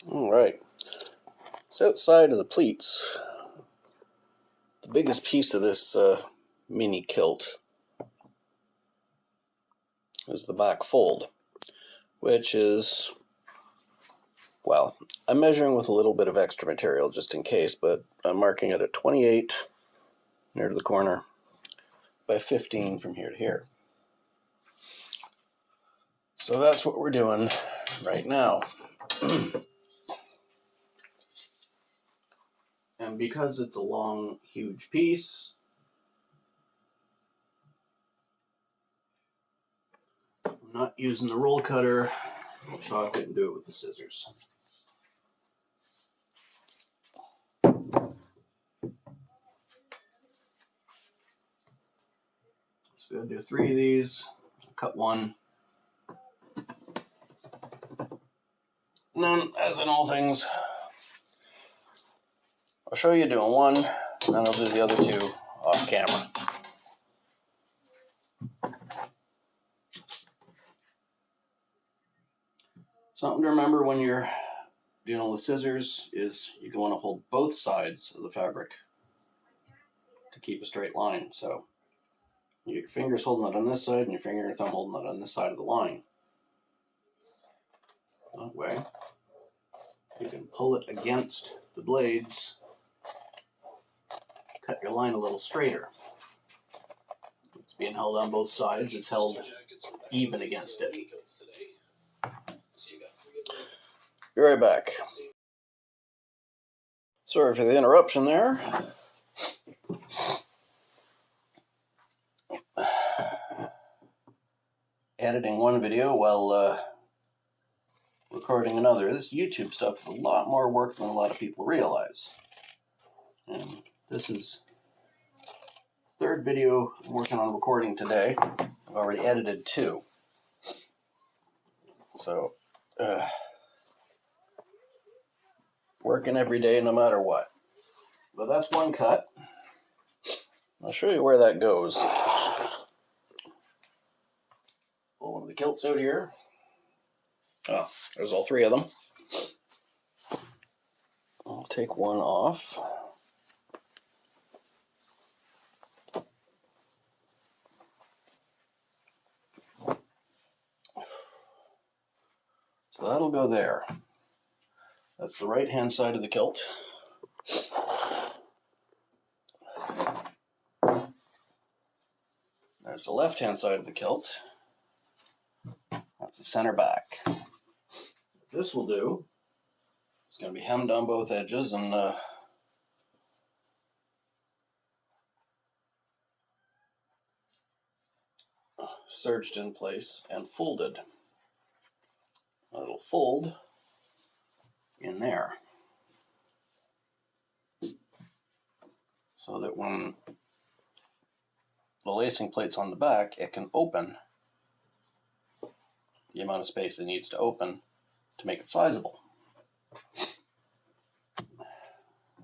All right. So outside of the pleats, the biggest piece of this mini kilt is the back fold, which is, well, I'm measuring with a little bit of extra material just in case, but I'm marking it at 28 near to the corner by 15 from here to here. So that's what we're doing right now. And because it's a long, huge piece, I'm not using the roll cutter. I'll chalk it and do it with the scissors. So I'm going to do 3 of these, cut one. And then, as in all things, I'll show you doing one, and then I'll do the other 2 off camera. Something to remember when you're dealing with scissors is you want to hold both sides of the fabric to keep a straight line. So your fingers holding it on this side and your finger and thumb holding it on this side of the line. That way you can pull it against the blades, cut your line a little straighter. It's being held on both sides, it's held even against it. Be right back. Sorry for the interruption there. Editing one video while recording another. This YouTube stuff is a lot more work than a lot of people realize. And this is the 3rd video I'm working on recording today. I've already edited 2. So, working every day no matter what. But that's one cut. I'll show you where that goes. Pull one of the kilts out here. Oh, there's all 3 of them. I'll take one off. So that'll go there. That's the right-hand side of the kilt. There's the left-hand side of the kilt. That's the center back. What this will do, it's going to be hemmed on both edges and serged in place and folded. It'll fold in there so that when the lacing plate's on the back, it can open the amount of space it needs to open to make it sizable.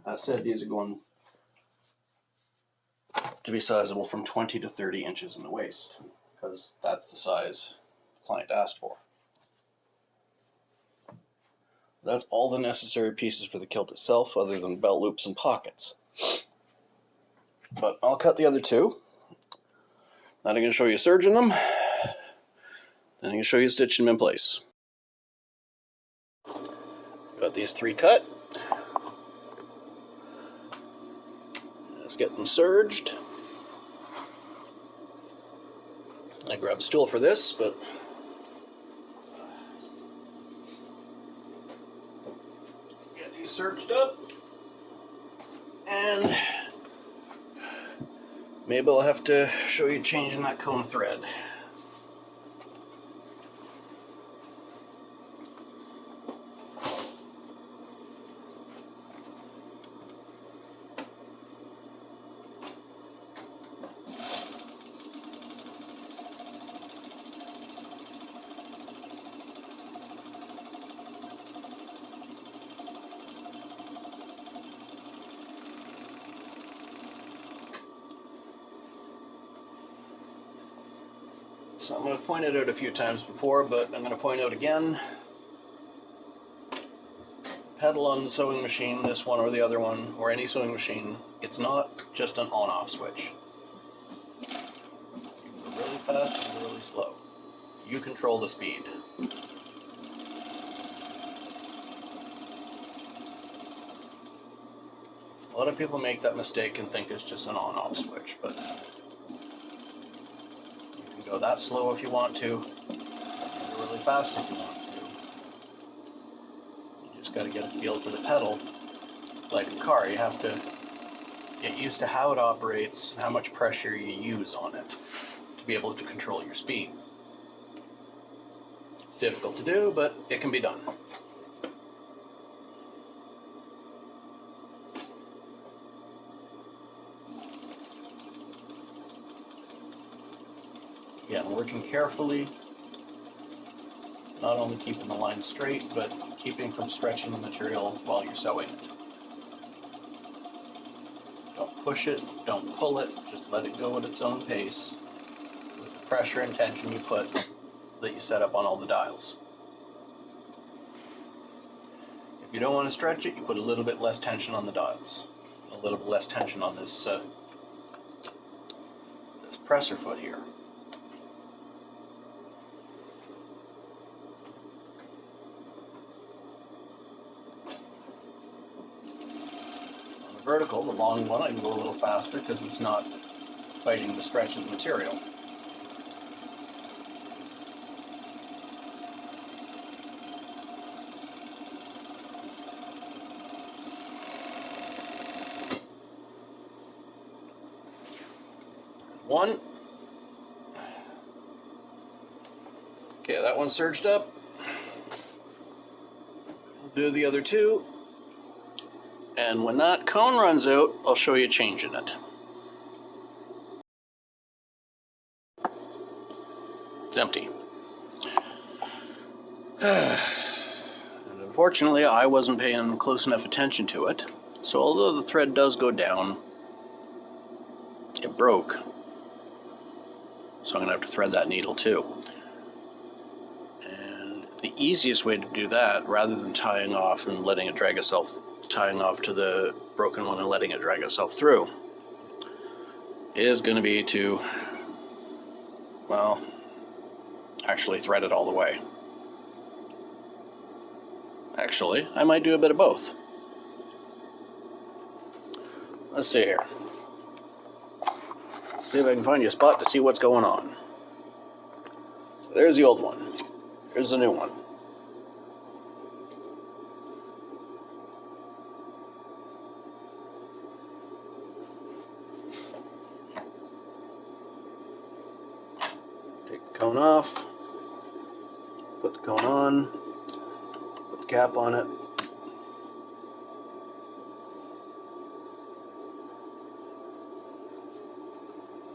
That said, these are going to be sizable from 20 to 30 inches in the waist because that's the size the client asked for. That's all the necessary pieces for the kilt itself other than belt loops and pockets. But I'll cut the other 2. Then I'm going to show you serging them. Then I'm going to show you stitching them in place. Got these 3 cut. Let's get them serged. I grabbed a stool for this, but get these serged up. And maybe I'll have to show you changing that cone of thread. Something I've pointed out a few times before, but I'm going to point out again. pedal on the sewing machine, this one or the other one, or any sewing machine, it's not just an on-off switch. You can go really fast and really slow. You control the speed. A lot of people make that mistake and think it's just an on-off switch, but you can go that slow if you want to, and go really fast if you want to. You just got to get a feel for the pedal. Like a car, you have to get used to how it operates and how much pressure you use on it to be able to control your speed. It's difficult to do, but it can be done. Again, working carefully, not only keeping the line straight, but keeping from stretching the material while you're sewing it. Don't push it, don't pull it, just let it go at its own pace with the pressure and tension you put that you set up on all the dials. If you don't want to stretch it, you put a little bit less tension on the dials, a little bit less tension on this presser foot here. Vertical, the long one, I can go a little faster because it's not fighting the stretch of the material. One. Okay, that one's surged up. We'll do the other two. And when that cone runs out, I'll show you changing it. It's empty. And unfortunately, I wasn't paying close enough attention to it. So although the thread does go down, it broke. So I'm going to have to thread that needle too. And the easiest way to do that, rather than tying off and letting it drag itself, tying off to the broken one and letting it drag itself through, is going to be to, well, actually thread it all the way. Actually, I might do a bit of both. Let's see here. See if I can find you a spot to see what's going on. So there's the old one. Here's the new one. Take the cone off, put the cone on, put the cap on it.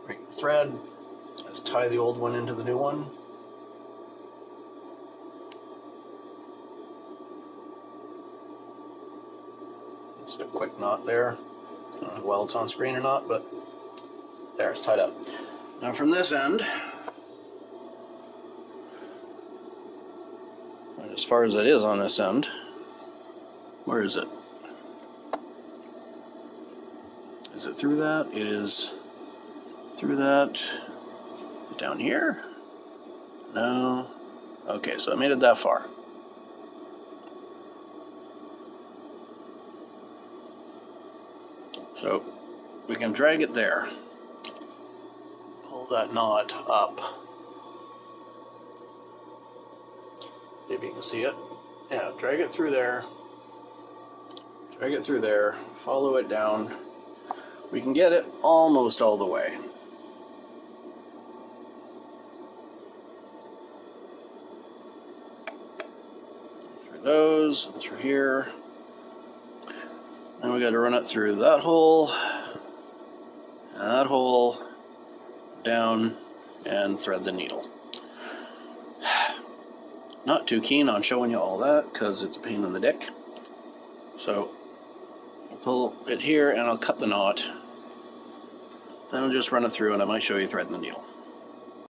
Break the thread. Let's tie the old one into the new one. Just a quick knot there. I don't know how well it's on screen or not, but there, it's tied up. Now from this end, as far as it is on this end, where is it? Is it through that? It is through that. Down here? No. Okay, so I made it that far. So we can drag it there. Pull that knot up. If you can see it. Yeah, drag it through there. Drag it through there. Follow it down. We can get it almost all the way. Through those, through here. Then we got to run it through that hole, and that hole, down, and thread the needle. Not too keen on showing you all that because it's a pain in the dick. So I'll pull it here and I'll cut the knot. Then I'll just run it through and I might show you threading the needle.